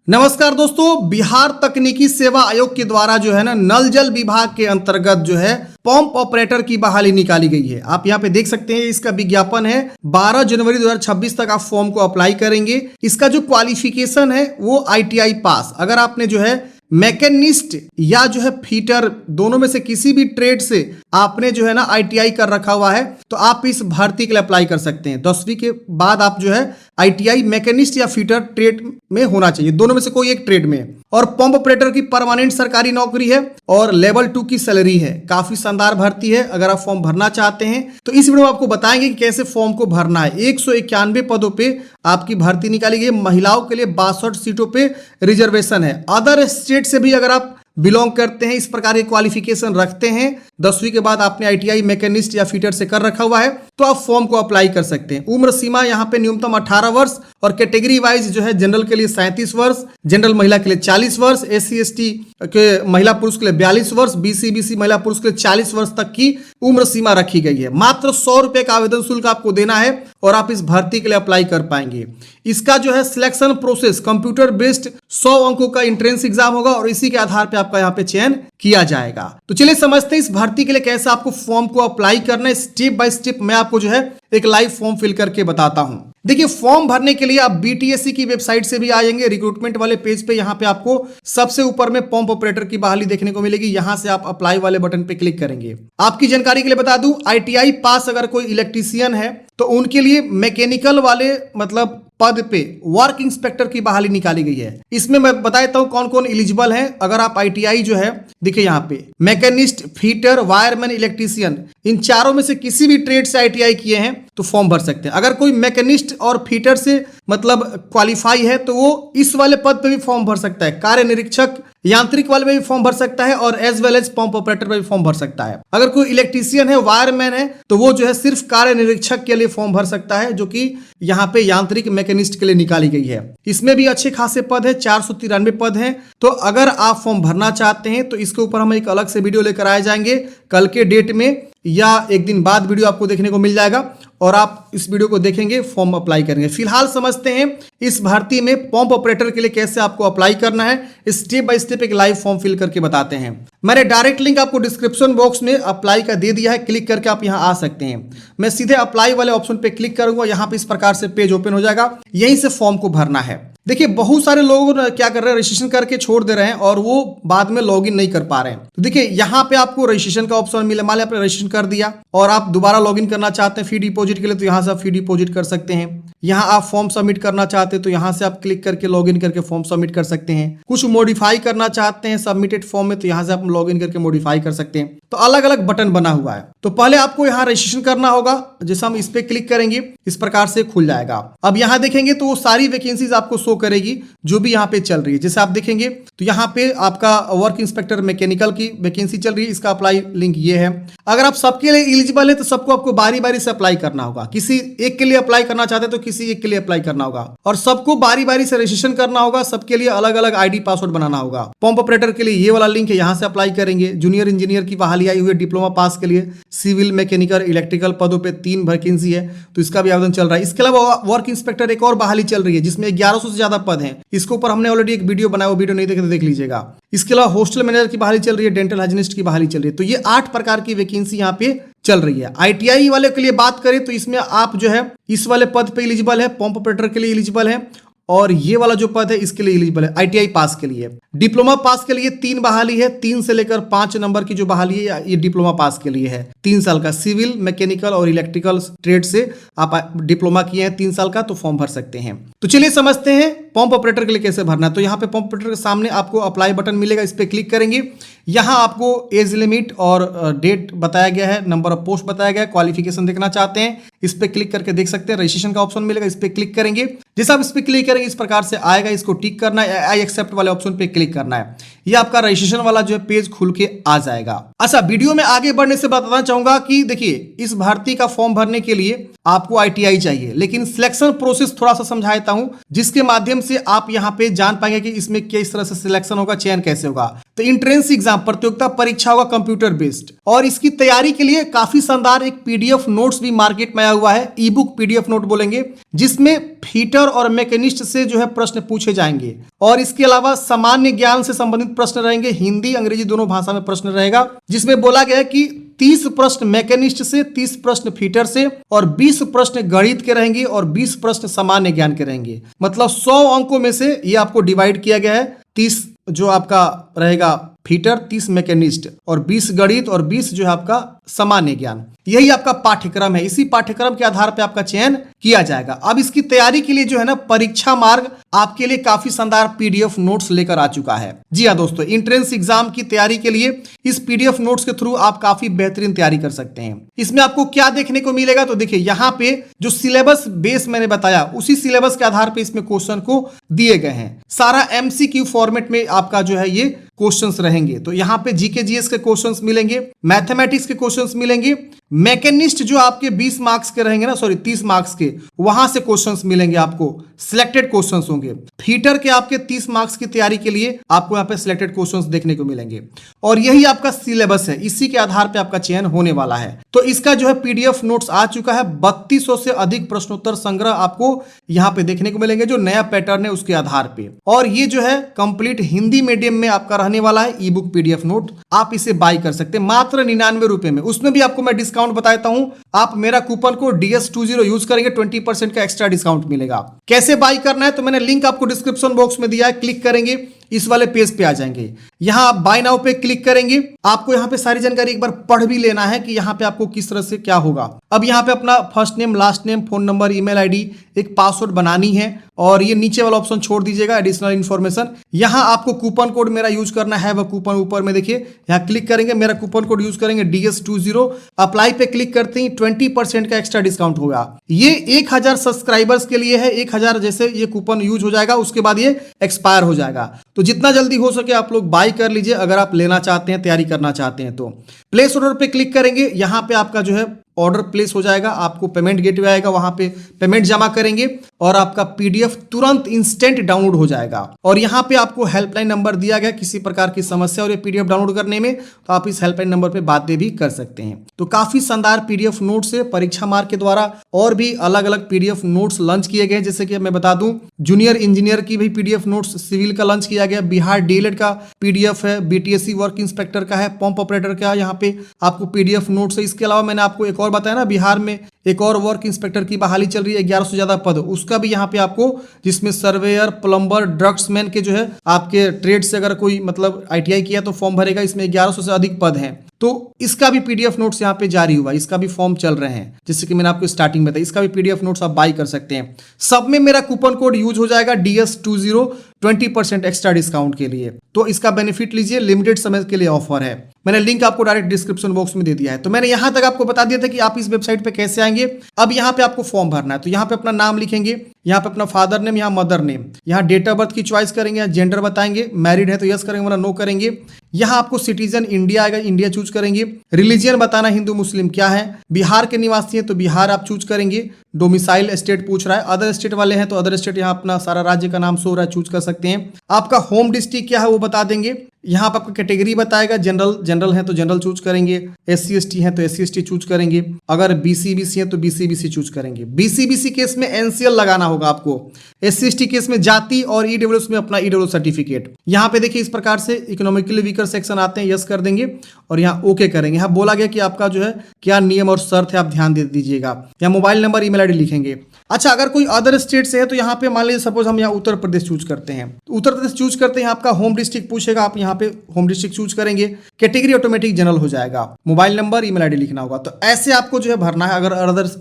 नमस्कार दोस्तों, बिहार तकनीकी सेवा आयोग के द्वारा जो है ना नल जल विभाग के अंतर्गत जो है पंप ऑपरेटर की बहाली निकाली गई है। आप यहाँ पे देख सकते हैं, इसका विज्ञापन है। 12 जनवरी 2026 तक आप फॉर्म को अप्लाई करेंगे। इसका जो क्वालिफिकेशन है वो ITI पास। अगर आपने जो है मैकेनिस्ट या जो है फीटर दोनों में से किसी भी ट्रेड से आपने जो है ना ITI कर रखा हुआ है तो आप इस भर्ती के लिए अप्लाई कर सकते हैं। 10वीं के बाद आप जो है ITI मैकेनिस्ट या फीटर ट्रेड में होना चाहिए, दोनों में से कोई एक ट्रेड में। और पंप ऑपरेटर की परमानेंट सरकारी नौकरी है और लेवल 2 की सैलरी है। काफी शानदार भर्ती है। अगर आप फॉर्म भरना चाहते हैं तो इस वीडियो में आपको बताएंगे कि कैसे फॉर्म को भरना है। 191 पदों पे आपकी भर्ती निकाली गई। महिलाओं के लिए 62 सीटों पे रिजर्वेशन है। अदर स्टेट से भी अगर आप बिलोंग करते हैं, इस प्रकार के क्वालिफिकेशन रखते हैं, 10वीं के बाद आपने ITI मैकेनिस्ट या फीटर से कर रखा हुआ है तो आप फॉर्म को अप्लाई कर सकते हैं। उम्र सीमा यहाँ पे न्यूनतम 18 वर्ष और कैटेगरी वाइज जो है जनरल के लिए 37 वर्ष, जनरल महिला के लिए 40 वर्ष, SC ST के महिला पुरुष के लिए 42 वर्ष, BC महिला पुरुष के लिए 40 वर्ष तक की उम्र सीमा रखी गई है। मात्र 100 रुपए का आवेदन शुल्क आपको देना है और आप इस भर्ती के लिए अप्लाई कर पाएंगे। इसका जो है सिलेक्शन प्रोसेस कंप्यूटर बेस्ड 100 अंकों का एंट्रेंस एग्जाम होगा और इसी के आधार पर आपका यहाँ पे चयन किया जाएगा। तो चलिए समझते हैं इस भर्ती के लिए कैसे आपको फॉर्म को अप्लाई करना है। स्टेप बाय स्टेप मैं आपको जो है एक लाइव फॉर्म फिल करके बताता हूं। देखिए, फॉर्म भरने के लिए आप BTSC की वेबसाइट से भी आएंगे। रिक्रूटमेंट वाले पेज पे यहाँ पे आपको सबसे ऊपर में पंप ऑपरेटर की बहाली देखने को मिलेगी। यहां से आप अप्लाई वाले बटन पे क्लिक करेंगे। आपकी जानकारी के लिए बता दूं, ITI पास अगर कोई इलेक्ट्रीशियन है तो उनके लिए मैकेनिकल वाले मतलब पद पे वर्क इंस्पेक्टर की बहाली निकाली गई है। इसमें मैं बता देता हूं कौन कौन एलिजिबल है। अगर आप ITI जो है देखिए यहाँ पे मैकेनिस्ट, फीटर, वायरमैन, इलेक्ट्रीशियन, इन चारों में से किसी भी ट्रेड से ITI किए हैं तो फॉर्म भर सकते हैं। अगर कोई मैकेनिस्ट और फीटर से मतलब क्वालिफाई है तो वो इस वाले पद पे भी फॉर्म भर सकता है। कार्य निरीक्षक, यांत्रिक वाले में भी फॉर्म भर सकता है और as well as pump operator में भी फॉर्म भर सकता है। अगर कोई इलेक्ट्रीशियन है, वायरमैन है तो वो जो है सिर्फ कार्य निरीक्षक के लिए फॉर्म भर सकता है, जो कि यहाँ पे यांत्रिक मैकेनिस्ट के लिए निकाली गई है। इसमें भी अच्छे खासे पद है, 493 पद हैं। तो अगर आप फॉर्म भरना चाहते हैं तो इसके ऊपर हम एक अलग से वीडियो लेकर आए जाएंगे कल के डेट में या एक दिन बाद वीडियो आपको देखने को मिल जाएगा और आप इस वीडियो को देखेंगे, फॉर्म अप्लाई करेंगे। फिलहाल समझते हैं इस भर्ती में पंप ऑपरेटर के लिए कैसे आपको अप्लाई करना है। स्टेप बाय स्टेप एक लाइव फॉर्म फिल करके बताते हैं। मैंने डायरेक्ट लिंक आपको डिस्क्रिप्शन बॉक्स में अप्लाई का दे दिया है, क्लिक करके आप यहाँ आ सकते हैं। मैं सीधे अप्लाई वाले ऑप्शन पे क्लिक करूंगा, यहाँ पे इस प्रकार से पेज ओपन हो जाएगा। यहीं से फॉर्म को भरना है। देखिए, बहुत सारे लोग क्या कर रहे हैं, रजिस्ट्रेशन करके छोड़ दे रहे हैं और वो बाद में लॉगिन नहीं कर पा रहे हैं। तो देखिए, यहाँ पे आपको रजिस्ट्रेशन का ऑप्शन मिले। मान लिया आपने रजिस्ट्रेशन कर दिया और आप दोबारा लॉगिन करना चाहते हैं फी डिपॉजिट के लिए, तो यहाँ से आप फी डिपॉजिट कर सकते हैं। यहाँ आप फॉर्म सबमिट करना चाहते हैं तो यहाँ से आप क्लिक करके लॉगिन करके फॉर्म सबमिट कर सकते हैं। कुछ मॉडिफाई करना चाहते हैं सबमिटेड फॉर्म में तो यहाँ से आप लॉगिन करके मॉडिफाई कर सकते हैं। तो अलग अलग बटन बना हुआ है। तो पहले आपको यहाँ रजिस्ट्रेशन करना होगा। जैसे हम इस पे क्लिक करेंगे इस प्रकार से खुल जाएगा। अब यहाँ देखेंगे तो वो सारी वैकेंसीज आपको शो करेगी जो भी यहाँ पे चल रही है। जैसे आप देखेंगे तो यहाँ पे आपका वर्क इंस्पेक्टर मैकेनिकल की वैकेंसी चल रही है। इसका अप्लाई लिंक ये है। अगर आप सबके लिए एलिजिबल है तो सबको आपको बारी बारी से अप्लाई करना होगा। किसी एक के लिए अप्लाई करना चाहते हैं तो किसी एक के लिए अप्लाई करना होगा और सबको बारी बारी से रजिस्ट्रेशन करना होगा। सबके लिए अलग अलग ID पासवर्ड बनाना होगा। पंप ऑपरेटर के लिए ये वाला लिंक है, यहाँ से अप्लाई करेंगे। जूनियर इंजीनियर की बहाली आई हुई है डिप्लोमा पास के लिए। सिविल, मैकेनिकल, इलेक्ट्रिकल पदों पे 3 वैकेंसी है तो इसका भी आवेदन चल रहा है। इसके अलावा वर्क इंस्पेक्टर एक और बहाली चल रही है जिसमें 1100 से ज्यादा पद हैं। इसके ऊपर हमने ऑलरेडी एक वीडियो बनाया, वो वीडियो नहीं देखे तो देख लीजिएगा। इसके अलावा हॉस्टल मैनेजर की बहाली चल रही है, डेंटल हाइजीनिस्ट की बहाली चल रही है। तो ये 8 प्रकार की वैकेंसी यहाँ पे चल रही है। ITI वाले के लिए बात करें तो इसमें आप जो है इस वाले पद पे एलिजिबल है, पंप ऑपरेटर के लिए एलिजिबल है और ये वाला जो पद है इसके लिए एलिजिबल है ITI पास के लिए। डिप्लोमा पास के लिए 3 बहाली है। 3 से लेकर 5 नंबर की जो बहाली है ये डिप्लोमा पास के लिए है। 3 साल का सिविल, मैकेनिकल और इलेक्ट्रिकल ट्रेड से आप डिप्लोमा किए हैं 3 साल का तो फॉर्म भर सकते हैं। तो चलिए समझते हैं पंप ऑपरेटर के लिए कैसे भरना है। तो यहाँ पे पंप ऑपरेटर के सामने आपको अप्लाई बटन मिलेगा, इस पे क्लिक करेंगे। यहाँ आपको एज लिमिट और डेट बताया गया है, नंबर ऑफ पोस्ट बताया गया है, क्वालिफिकेशन देखना चाहते हैं इस पे क्लिक करके देख सकते हैं। रजिस्ट्रेशन का ऑप्शन मिलेगा, इस पे क्लिक करेंगे। जैसे आप इस पे क्लिक करेंगे इस प्रकार से आएगा, इसको टिक करना है, आई एक्सेप्ट वाले ऑप्शन पे क्लिक करना है। ये आपका रजिस्ट्रेशन वाला जो है पेज खुल के आ जाएगा। अच्छा, वीडियो में आगे बढ़ने से बताना चाहूंगा कि देखिए, इस भर्ती का फॉर्म भरने के लिए आपको ITI चाहिए, लेकिन सिलेक्शन प्रोसेस थोड़ा सा समझाता हूं जिसके माध्यम से आप यहाँ पे जान पाएंगे कि इसमें किस तरह से सिलेक्शन होगा, चयन कैसे होगा। तो इंट्रेंस एग्जाम प्रतियोगिता परीक्षा होगा कंप्यूटर बेस्ड, और इसकी तैयारी के लिए काफी शानदार एक पीडीएफ नोट्स भी मार्केट में आया हुआ है, ई बुक पीडीएफ नोट बोलेंगे, जिसमें फीटर और मैकेनिस्ट से जो है प्रश्न पूछे जाएंगे, और इसके अलावा सामान्य ज्ञान से संबंधित प्रश्न रहेंगे, हिंदी अंग्रेजी दोनों भाषा में प्रश्न रहेगा, जिसमें बोला गया है कि 30 प्रश्न मैकेनिस्ट से, 30 प्रश्न फीटर से, और 20 प्रश्न गणित के रहेंगे, और 20 प्रश्न सामान्य ज्ञान के रहेंगे। मतलब 100 अंकों में से ये आपको डिवाइड किया गया है, 30 जो आपका रहेगा फीटर, 30 मैकेनिस्ट, और 20 गणित, और 20 जो है आपका सामान्य ज्ञान। यही आपका पाठ्यक्रम है, इसी पाठ्यक्रम के आधार पर आपका चयन किया जाएगा। अब इसकी तैयारी के लिए जो है ना परीक्षा मार्ग आपके लिए काफी शानदार पीडीएफ नोट्स लेकर आ चुका है। जी हाँ दोस्तों, एंट्रेंस एग्जाम की तैयारी के लिए इस पीडीएफ नोट्स के थ्रू आप काफी बेहतरीन तैयारी कर सकते हैं। इसमें आपको क्या देखने को मिलेगा, तो देखिए यहाँ पे जो सिलेबस बेस मैंने बताया, उसी सिलेबस के आधार पर इसमें क्वेश्चन को दिए गए हैं। सारा एमसीक्यू फॉर्मेट में आपका जो है ये क्वेश्चंस रहेंगे। तो यहाँ पे जीके जीएस के क्वेश्चंस मिलेंगे, मैथमेटिक्स के क्वेश्चंस मिलेंगे, मैकेनिस्ट जो आपके 20 मार्क्स के रहेंगे ना, सॉरी 30 मार्क्स के, वहां से क्वेश्चंस मिलेंगे आपको, सिलेक्टेड क्वेश्चंस होंगे। फीटर के आपके 30 मार्क्स की तैयारी के लिए आपको यहाँ पे सिलेक्टेड क्वेश्चंस देखने को मिलेंगे, और यही आपका सिलेबस है, इसी के आधार पे आपका चयन होने वाला है। तो इसका जो है पीडीएफ नोट्स आ चुका है, 3200 से अधिक प्रश्नोत्तर संग्रह आपको यहाँ पे देखने को मिलेंगे, जो नया पैटर्न है उसके आधार पे, और ये जो है कंप्लीट हिंदी मीडियम में आपका रहने वाला है। ई बुक पीडीएफ नोट आप इसे बाई कर सकते हैं मात्र 99 रुपए में। उसमें भी आपको मैं डिस्काउंट बताता हूं, आप मेरा कूपन कोड DS20 यूज करेंगे, 20% का एक्स्ट्रा डिस्काउंट मिलेगा। कैसे बाई करना है, तो मैंने लिंक आपको डिस्क्रिप्शन बॉक्स में दिया है, क्लिक करेंगे इस वाले पेज पे आ जाएंगे। यहां आप बाय नाउ पे क्लिक करेंगे, आपको यहां पे सारी जानकारी एक बार पढ़ भी लेना है कि यहां पे आपको किस तरह से क्या होगा। अब यहां पे अपना first name, last name, phone number, email ID, एक पासवर्ड बनानी है, और ये नीचे वाला ऑप्शन छोड़ दीजिएगा, एडिशनल इन्फॉर्मेशन। यहां आपको कूपन कोड मेरा यूज करना है, वह कूपन ऊपर में देखिए, यहां क्लिक करेंगे, मेरा कूपन कोड यूज करेंगे DS20, अप्लाई पे क्लिक करते ही 20% का एक्स्ट्रा डिस्काउंट होगा। ये 1000 सब्सक्राइबर्स के लिए है, 1000 जैसे ये कूपन यूज हो जाएगा, उसके बाद ये एक्सपायर हो जाएगा। तो जितना जल्दी हो सके आप लोग बाय कर लीजिए, अगर आप लेना चाहते हैं, तैयारी करना चाहते हैं तो। प्लेस ऑर्डर पे क्लिक करेंगे, यहां पे आपका जो है ऑर्डर प्लेस हो जाएगा, आपको पेमेंट गेटवे आएगा, वहां पे पेमेंट जमा करेंगे, और आपका पीडीएफ तुरंत इंस्टेंट डाउनलोड हो जाएगा। और यहां पे आपको हेल्पलाइन नंबर दिया गया, किसी प्रकार की समस्या और ये पीडीएफ डाउनलोड करने में, तो आप इस हेल्पलाइन नंबर पे बातें भी कर सकते हैं। तो काफी शानदार पीडीएफ नोट्स है, परीक्षा मार्ग के द्वारा और भी अलग अलग पीडीएफ नोट्स लॉन्च किए गए, जैसे कि मैं बता दूं जूनियर इंजीनियर की भी पीडीएफ नोट्स सिविल का लॉन्च किया गया, बिहार डीएलएड का पीडीएफ है, बीटीएससी वर्क इंस्पेक्टर का है, पंप ऑपरेटर का यहाँ पे आपको पीडीएफ नोट्स है। इसके अलावा मैंने आपको एक और बताया ना, बिहार में एक और वर्क इंस्पेक्टर की बहाली चल रही है, 1100 से ज्यादा पद, उसका भी यहाँ पे आपको, जिसमें सर्वेयर, प्लम्बर, ड्रग्समैन के जो है आपके ट्रेड से अगर कोई मतलब आईटीआई किया तो फॉर्म भरेगा, इसमें 1100 से अधिक पद हैं, तो इसका भी पीडीएफ नोट्स यहाँ पे जारी हुआ, इसका भी फॉर्म चल रहे हैं, जैसे कि मैंने आपको स्टार्टिंग में बताया, इसका भी पीडीएफ नोट्स आप बाई कर सकते हैं। सब में मेरा कूपन कोड यूज हो जाएगा DS20, 20% एक्स्ट्रा डिस्काउंट के लिए। तो इसका बेनिफिट लीजिए, लिमिटेड समय के लिए ऑफर है। मैंने लिंक आपको डायरेक्ट डिस्क्रिप्शन बॉक्स में दे दिया है। तो मैंने यहां तक आपको बता दिया था कि आप इस वेबसाइट पे कैसे आएंगे। अब यहाँ पे आपको फॉर्म भरना है, तो यहाँ पे अपना नाम लिखेंगे, यहाँ पे अपना फादर नेम, यहाँ मदर नेम, यहाँ डेट ऑफ बर्थ की चॉइस करेंगे, यहाँ जेंडर बताएंगे, मैरिड है तो यस करेंगे वरना नो करेंगे। यहाँ आपको सिटीजन इंडिया आएगा, इंडिया चूज करेंगे, रिलीजियन बताना हिंदू मुस्लिम क्या है, बिहार के निवासी हैं तो बिहार आप चूज करेंगे, डोमिसाइल स्टेट पूछ रहा है, अदर स्टेट वाले हैं तो अदर स्टेट, यहाँ अपना सारा राज्य का नाम सो रहा है, चूज कर सकते हैं। आपका होम डिस्ट्रिक्ट क्या है वो बता देंगे, यहाँ पर आपका कैटेगरी बताएगा, जनरल है तो जनरल चूज करेंगे, SC/ST है तो SC/ST चूज करेंगे, अगर BC/BC है तो BC/BC चूज करेंगे। BC/BC केस में NCL लगाना होगा आपको, SC/ST केस में जाति, और EWS में अपना EWS सर्टिफिकेट। यहाँ पे देखिए इस प्रकार से इकोनॉमिकली वीकर सेक्शन आते हैं, यस कर देंगे और यहाँ ओके करेंगे। यहाँ बोला गया कि आपका जो है क्या नियम और शर्त है, आप ध्यान दे दीजिएगा। यहाँ मोबाइल नंबर, ईमेल आईडी लिखेंगे। अच्छा, अगर कोई अदर स्टेट से है तो यहाँ पे मान लीजिए सपोज हम यहाँ उत्तर प्रदेश चूज करते हैं, तो उत्तर प्रदेश चूज करते हैं, आपका होम डिस्ट्रिक्ट पूछेगा, आप यहाँ पे होम डिस्ट्रिक्ट चूज करेंगे, कैटेगरी ऑटोमेटिक जनरल हो जाएगा, मोबाइल नंबर, ईमेल आईडी लिखना होगा। तो ऐसे आपको जो है भरना है अगर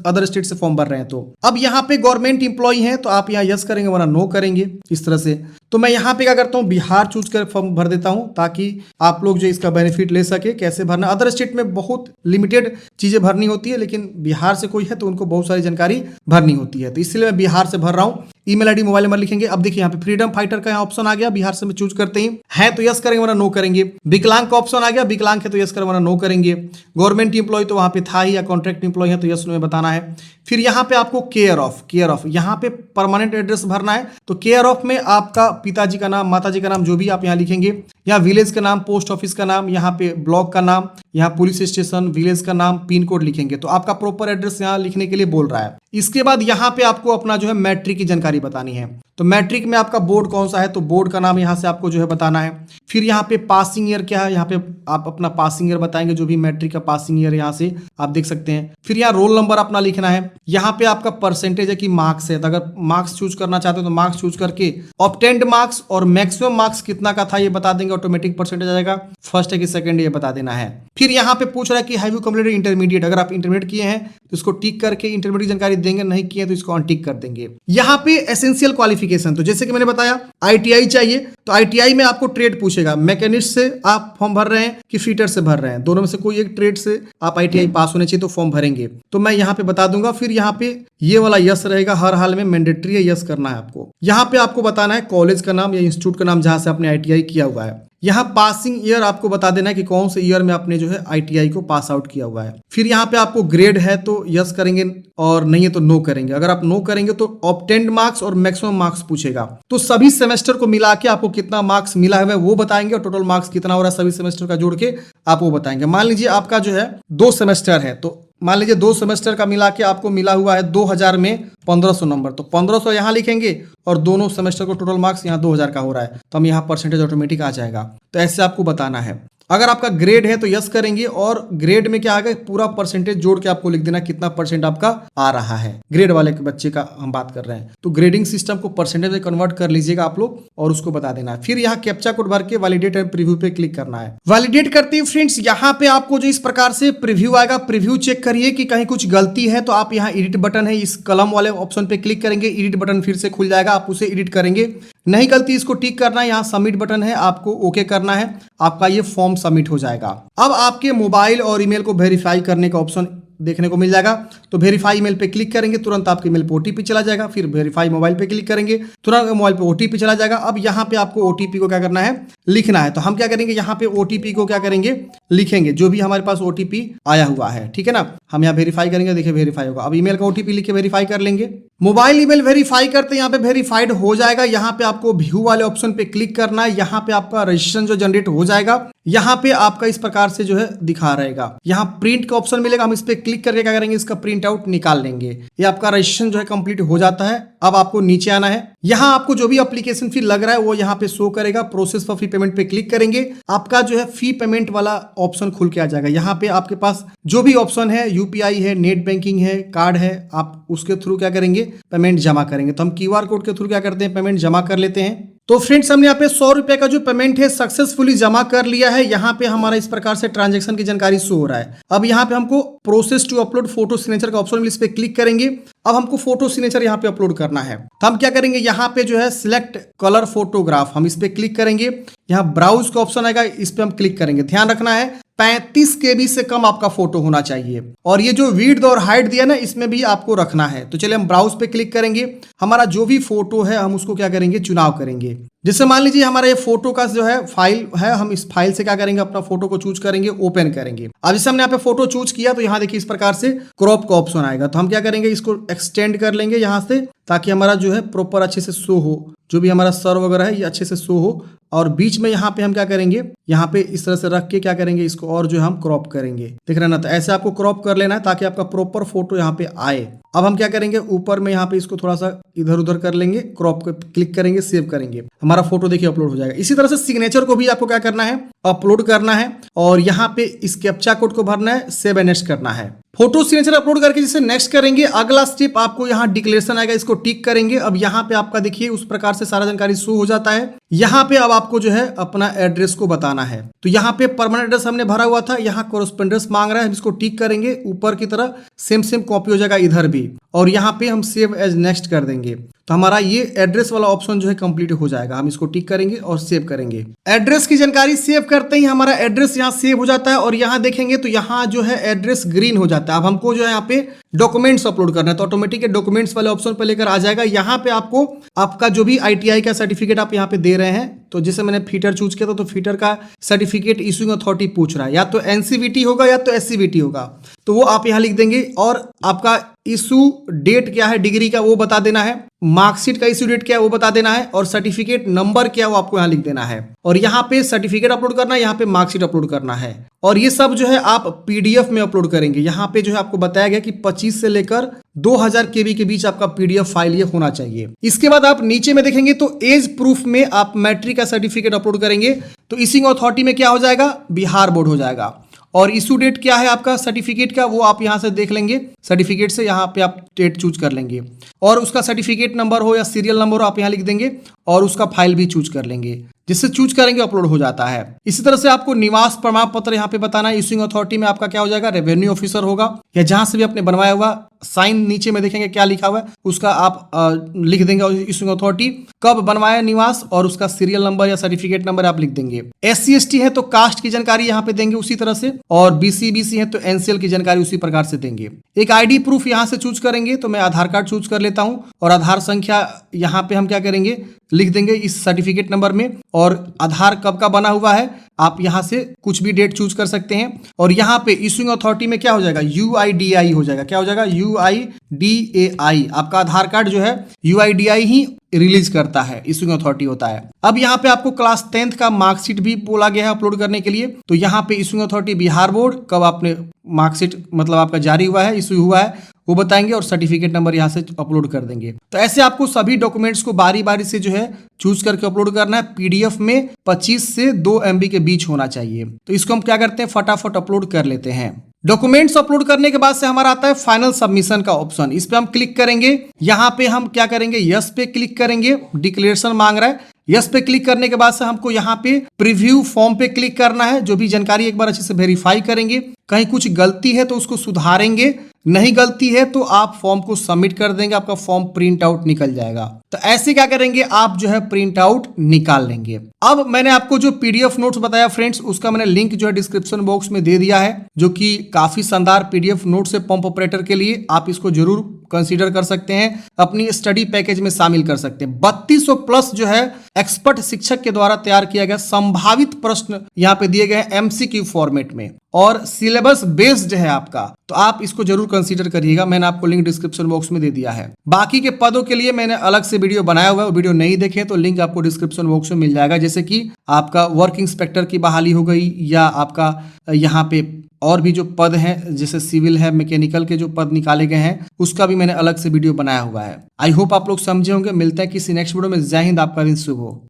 अदर स्टेट से फॉर्म भर रहे हैं तो। अब यहाँ पे गवर्नमेंट इंप्लॉई है तो आप यहाँ यस करेंगे वरना नो करेंगे, इस तरह से। तो मैं यहाँ पे क्या करता हूँ, बिहार चूज कर फॉर्म भर देता हूँ ताकि आप लोग जो इसका बेनिफिट ले सके। कैसे भरना, अदर स्टेट में बहुत लिमिटेड चीजें भरनी होती है, लेकिन बिहार से कोई है तो उनको बहुत सारी जानकारी भरनी होती है, तो इसलिए मैं बिहार से भर रहा हूँ। ईमेल आईडी, मोबाइल नंबर लिखेंगे। अब देखिए यहाँ पे फ्रीडम फाइटर का यहाँ ऑप्शन आ गया, बिहार से मैं चूज करते ही है तो यस करेंगे वरना नो करेंगे। विकलांग का ऑप्शन आ गया, विकलांग है तो यस करेंगे वरना नो करेंगे। गवर्नमेंट इंप्लॉय तो वहां पे था ही, या कॉन्ट्रैक्ट इंप्लॉय है तो यस में बताना है। फिर यहाँ पे आपको केयर ऑफ यहाँ पे परमानेंट एड्रेस भरना है, तो केयर ऑफ में आपका पिताजी का नाम, माताजी का नाम जो भी आप यहाँ लिखेंगे, यहाँ विलेज का नाम, पोस्ट ऑफिस का नाम, यहाँ पे ब्लॉक का नाम, यहाँ पुलिस स्टेशन, विलेज का नाम, पिन कोड लिखेंगे। तो आपका प्रॉपर एड्रेस यहाँ लिखने के लिए बोल रहा है। इसके बाद यहाँ पे आपको अपना जो है मैट्रिक की जानकारी बतानी है। तो मैट्रिक में आपका बोर्ड कौन सा है, तो बोर्ड का नाम यहाँ से आपको जो है बताना है। फिर यहाँ पे पासिंग ईयर क्या है, यहाँ पे आप अपना पासिंग ईयर बताएंगे, जो भी मैट्रिक का पासिंग ईयर यहाँ से आप देख सकते हैं। फिर यहाँ रोल नंबर अपना लिखना है। यहाँ पे आपका परसेंटेज है कि मार्क्स है, तो अगर मार्क्स चूज करना चाहते हो तो मार्क्स चूज करके ऑब्टेन्ड मार्क्स और मैक्सिमम मार्क्स कितना का था ये बता देंगे, ऑटोमेटिक परसेंटेज आ जाएगा। फर्स्ट है कि सेकंड ये बता देना है। फिर यहाँ पे पूछ रहा है कि हैव यू कंप्लीटेड इंटरमीडिएट, अगर आप इंटरमीडिएट किए हैं तो इसको टिक करके इंटरमीडिएट जानकारी देंगे, नहीं किए तो इसको अनटिक कर देंगे। यहाँ पे एसेंशियल क्वालिफिकेशन, तो जैसे कि मैंने बताया आईटीआई चाहिए, तो आईटीआई में आपको ट्रेड पूछेगा, मैकेनिस्ट से आप फॉर्म भर रहे हैं कि फिटर से भर रहे हैं, दोनों में से कोई एक ट्रेड से आप आईटीआई पास होने चाहिए तो फॉर्म भरेंगे। तो मैं यहाँ पे बता दूंगा। फिर यहाँ पे ये वाला यस रहेगा, हर हाल में मैंडेटरी है, यस करना है आपको। यहाँ पे आपको बताना है कॉलेज का नाम या इंस्टीट्यूट का नाम जहां से आपने आईटीआई किया हुआ है। यहाँ पासिंग ईयर आपको बता देना है कि कौन से ईयर में आपने जो है आईटीआई को पास आउट किया हुआ है। फिर यहाँ पे आपको ग्रेड है तो यस करेंगे और नहीं है तो नो करेंगे। अगर आप नो करेंगे तो ऑब्टेन्ड मार्क्स और मैक्सिमम मार्क्स पूछेगा। तो सभी सेमेस्टर को मिला के आपको कितना मार्क्स मिला है वो बताएंगे और टोटल मार्क्स कितना हो रहा है सभी सेमेस्टर का जोड़ के आप वो बताएंगे। मान लीजिए आपका जो है 2 सेमेस्टर है, तो मान लीजिए 2 सेमेस्टर का मिला के आपको मिला हुआ है 2000 में 1500 नंबर, तो 1500 यहाँ लिखेंगे और दोनों सेमेस्टर को टोटल मार्क्स यहाँ 2000 का हो रहा है, तो हम यहाँ परसेंटेज ऑटोमेटिक आ जाएगा। तो ऐसे आपको बताना है। अगर आपका ग्रेड है तो यस करेंगे और ग्रेड में क्या आ गया पूरा परसेंटेज जोड़ के आपको लिख देना कितना परसेंट आपका आ रहा है। ग्रेड वाले के बच्चे का हम बात कर रहे हैं, तो ग्रेडिंग सिस्टम को परसेंटेज में कन्वर्ट कर लीजिएगा आप लोग और उसको बता देना है। फिर यहाँ कैप्चा कोड भर के वैलिडेट एंड प्रीव्यू पे क्लिक करना है। वैलिडेट करते ही फ्रेंड्स यहाँ पे आपको जो इस प्रकार से प्रीव्यू आएगा, प्रीव्यू चेक करिए कि कहीं कुछ गलती है तो आप यहाँ एडिट बटन है, इस कलम वाले ऑप्शन पे क्लिक करेंगे, एडिट बटन फिर से खुल जाएगा, आप उसे एडिट करेंगे। नहीं गलती इसको टिक करना है, यहाँ सबमिट बटन है, आपको ओके करना है, आपका ये फॉर्म सबमिट हो जाएगा। अब आपके मोबाइल और ईमेल को वेरीफाई करने का ऑप्शन देखने को मिल जाएगा। तो वेरीफाई ईमेल पे क्लिक करेंगे, तुरंत आपके ईमेल पे ओटीपी चला जाएगा। फिर वेरीफाई मोबाइल पे क्लिक करेंगे, तुरंत मोबाइल पे ओटीपी चला जाएगा। अब यहाँ पे आपको ओटीपी को क्या करना है, लिखना है। तो हम क्या करेंगे, यहाँ पे ओटीपी को क्या करेंगे, लिखेंगे, जो भी हमारे पास ओटीपी आया हुआ है, ठीक है ना। हम यहाँ वेरीफाई करेंगे, देखिए वेरीफाई होगा। अब ईमेल का ओटीपी लिख के वेरीफाई कर लेंगे। मोबाइल ईमेल वेरीफाई करते यहाँ पे वेरीफाइड हो जाएगा। यहाँ पे आपको व्यू वाले ऑप्शन पे क्लिक करना है। यहाँ पे आपका रजिस्ट्रेशन जो जनरेट हो जाएगा, यहाँ पे आपका इस प्रकार से जो है दिखा रहेगा। यहाँ प्रिंट का ऑप्शन मिलेगा, हम इस पे क्लिक करके क्या करेंगे, इसका प्रिंट आउट निकाल लेंगे। ये आपका रजिस्ट्रेशन जो है कंप्लीट हो जाता है। अब आपको नीचे आना है, यहाँ आपको जो भी एप्लीकेशन फी लग रहा है वो यहाँ पे शो करेगा। प्रोसेस फॉर फी पेमेंट पे क्लिक करेंगे, आपका जो है फी पेमेंट वाला ऑप्शन खुल के आ जाएगा। यहाँ पे आपके पास जो भी ऑप्शन है, यूपीआई है, नेट बैंकिंग है, कार्ड है, आप उसके थ्रू क्या करेंगे, पेमेंट जमा करेंगे। तो हम क्यूआर कोड के थ्रू क्या करते हैं, पेमेंट जमा कर लेते हैं। तो फ्रेंड्स हमने यहाँ पे 100 रुपए का जो पेमेंट है सक्सेसफुली जमा कर लिया है। यहाँ पे हमारा इस प्रकार से ट्रांजैक्शन की जानकारी शो हो रहा है। अब यहाँ पे हमको process to upload photo signature का ऑप्शन, इस पे क्लिक करेंगे। अब हमको फोटो सिग्नेचर यहाँ पे अपलोड करना है। तो हम क्या करेंगे, यहाँ पे जो है सिलेक्ट कलर फोटोग्राफ, हम इस पे क्लिक करेंगे। यहाँ ब्राउज का ऑप्शन आएगा, इस पे हम क्लिक करेंगे। ध्यान रखना है 35 KB से कम आपका फोटो होना चाहिए, और ये जो विड्थ और हाइट दिया ना, इसमें भी आपको रखना है। तो चलिए हम ब्राउज पे क्लिक करेंगे। हमारा जो भी फोटो है हम उसको क्या करेंगे, चुनाव करेंगे। जैसे मान लीजिए हमारा ये फोटो का जो है फाइल है, हम इस फाइल से क्या करेंगे, अपना फोटो को चूज करेंगे, ओपन करेंगे। अब जैसे हमने यहाँ पे फोटो चूज किया तो यहाँ देखिए इस प्रकार से क्रॉप का ऑप्शन आएगा। तो हम क्या करेंगे, इसको एक्सटेंड कर लेंगे यहाँ से, ताकि हमारा जो है प्रॉपर अच्छे से शो हो, जो भी हमारा सर वगैरह है ये अच्छे से शो हो। और बीच में यहाँ पे हम क्या करेंगे, यहाँ पे इस तरह से रख के क्या करेंगे, इसको और जो है हम क्रॉप करेंगे। देख रहे ना, तो ऐसे आपको क्रॉप कर लेना है ताकि आपका प्रॉपर फोटो यहाँ पे आए। अब हम क्या करेंगे, ऊपर में यहाँ पे इसको थोड़ा सा इधर उधर कर लेंगे, क्रॉप को क्लिक करेंगे, सेव करेंगे, हमारा फोटो देखिए अपलोड हो जाएगा। इसी तरह से सिग्नेचर को भी आपको क्या करना है, अपलोड करना है, और यहाँ पे इस कैप्चा कोड को भरना है, सेव एंड नेक्स्ट करना है। फोटो सिग्नेचर अपलोड करके जिसे नेक्स्ट करेंगे, अगला स्टेप आपको यहाँ डिक्लेरेशन आएगा, इसको टिक करेंगे। अब यहाँ पे आपका देखिए उस प्रकार से सारा जानकारी शो हो जाता है। यहाँ पे अब आपको जो है अपना एड्रेस को बताना है। तो यहाँ पे परमानेंट एड्रेस हमने भरा हुआ था, यहाँ कोरेस्पोंडेंस मांग रहा है, हम इसको टिक करेंगे। ऊपर की तरह सेम कॉपी हो जाएगा इधर भी, और यहाँ पे हम सेव एज नेक्स्ट कर देंगे। तो हमारा ये एड्रेस वाला ऑप्शन जो है कंप्लीट हो जाएगा। हम इसको टिक करेंगे और सेव करेंगे। एड्रेस की जानकारी सेव करते ही हमारा एड्रेस यहाँ सेव हो जाता है, और यहाँ देखेंगे तो यहाँ जो है एड्रेस ग्रीन हो जाता है। अब हमको जो है यहाँ पे डॉक्यूमेंट्स अपलोड करना है, तो ऑटोमेटिक डॉक्यूमेंट्स वाले ऑप्शन पर लेकर आ जाएगा। यहाँ पे आपको आपका जो भी ITI का सर्टिफिकेट आप यहाँ पे दे रहे हैं, तो जैसे मैंने फीटर चूज किया था, तो फीटर का सर्टिफिकेट इशूइंग अथॉरिटी पूछ रहा है, या तो NCVT होगा या तो SCVT होगा, तो वो आप यहाँ लिख देंगे। और आपका इशू डेट क्या है डिग्री का, वो बता देना है। मार्कशीट का इश्यू डेट क्या है वो बता देना है, और सर्टिफिकेट नंबर क्या है वो आपको यहाँ लिख देना है। और यहाँ पे सर्टिफिकेट अपलोड करना है, यहाँ पे मार्कशीट अपलोड करना है, और ये सब जो है आप पीडीएफ में अपलोड करेंगे। यहाँ पे जो है आपको बताया गया कि 25 से लेकर 2000 केबी के बीच आपका पीडीएफ फाइल ये होना चाहिए। इसके बाद आप नीचे में देखेंगे तो एज प्रूफ में आप मैट्रिक का सर्टिफिकेट अपलोड करेंगे, तो इशिंग अथॉरिटी में क्या हो जाएगा, बिहार बोर्ड हो जाएगा। और इशू डेट क्या है आपका सर्टिफिकेट का वो आप यहाँ से देख लेंगे, सर्टिफिकेट से यहाँ पे आप डेट चूज कर लेंगे, और उसका सर्टिफिकेट नंबर हो या सीरियल नंबर हो आप यहाँ लिख देंगे, और उसका फाइल भी चूज कर लेंगे। जिससे चूज करेंगे अपलोड हो जाता है। इसी तरह से आपको निवास प्रमाण पत्र यहाँ पे बताना है। इश्यूइंग अथॉरिटी में आपका क्या हो जाएगा, रेवेन्यू ऑफिसर होगा, या जहां से भी आपने बनवाया हुआ साइन नीचे में देखेंगे क्या लिखा हुआ है उसका आप लिख देंगे। इश्यूइंग अथॉरिटी कब बनवाया निवास और उसका सीरियल नंबर या सर्टिफिकेट नंबर आप लिख देंगे। SC/ST है तो कास्ट की जानकारी यहाँ पे देंगे उसी तरह से, और BC/BC है तो NCL की जानकारी उसी प्रकार से देंगे। एक ID प्रूफ यहाँ से चूज करेंगे, तो मैं आधार कार्ड चूज कर लेता हूँ, और आधार संख्या यहाँ पे हम क्या करेंगे लिख देंगे इस सर्टिफिकेट नंबर में, और आधार कब का बना हुआ है आप यहाँ से कुछ भी डेट चूज कर सकते हैं। और यहाँ पे इश्यूइंग अथॉरिटी में क्या हो जाएगा, UIDAI हो जाएगा। क्या हो जाएगा, UIDAI। आपका आधार कार्ड जो है UIDAI ही रिलीज करता है, इश्यूइंग अथॉरिटी होता है। अब यहाँ पे आपको क्लास 10th का मार्कशीट भी बोला गया है अपलोड करने के लिए, तो यहाँ पे इश्यूइंग अथॉरिटी बिहार बोर्ड कब आपने मार्कशीट मतलब आपका जारी हुआ है, इश्यू हुआ है वो बताएंगे, और सर्टिफिकेट नंबर यहाँ से अपलोड कर देंगे। तो ऐसे आपको सभी डॉक्यूमेंट्स को बारी बारी से जो है चूज करके अपलोड करना है। PDF में 25 से 2 MB के बीच होना चाहिए। तो इसको हम क्या करते हैं, फटाफट अपलोड कर लेते हैं। डॉक्यूमेंट्स अपलोड करने के बाद से हमारा आता है फाइनल सबमिशन का ऑप्शन। इस पे हम क्लिक करेंगे, यहाँ पे हम क्या करेंगे, यस पे क्लिक करेंगे। डिक्लेरेशन मांग रहा है, यस पे क्लिक करने के बाद से हमको यहाँ पे प्रीव्यू फॉर्म पे क्लिक करना है। जो भी जानकारी एक बार अच्छे से वेरीफाई करेंगे, कहीं कुछ गलती है तो उसको सुधारेंगे, नहीं गलती है तो आप फॉर्म को सबमिट कर देंगे, आपका फॉर्म प्रिंट आउट निकल जाएगा। तो ऐसे क्या करेंगे, आप जो है प्रिंट आउट निकाल लेंगे। अब मैंने आपको जो PDF नोट्स बताया फ्रेंड्स, उसका मैंने लिंक जो है डिस्क्रिप्शन बॉक्स में दे दिया है, जो कि काफी शानदार PDF नोट्स है पंप ऑपरेटर के लिए। आप इसको जरूर कंसीडर कर सकते हैं, अपनी स्टडी पैकेज में शामिल कर सकते हैं। 3200 प्लस जो है एक्सपर्ट शिक्षक के द्वारा तैयार किया गया संभावित प्रश्न यहाँ पे दिए गए हैं MCQ फॉर्मेट में, और सिलेबस बेस्ड है आपका, तो आप इसको जरूर कंसीडर करिएगा। मैंने आपको लिंक डिस्क्रिप्शन बॉक्स में दे दिया है। बाकी के पदों के लिए मैंने अलग से वीडियो बनाया हुआ है, वो वीडियो नहीं देखे तो लिंक आपको डिस्क्रिप्शन बॉक्स में मिल जाएगा। जैसे कि आपका वर्क इंस्पेक्टर की बहाली हो गई, या आपका यहाँ पे और भी जो पद हैं जैसे सिविल है, मैकेनिकल के जो पद निकाले गए हैं उसका भी मैंने अलग से वीडियो बनाया हुआ है। आई होप आप लोग समझे होंगे। मिलते हैं किसी नेक्स्ट वीडियो में। जय हिंद, आपका दिन शुभ हो।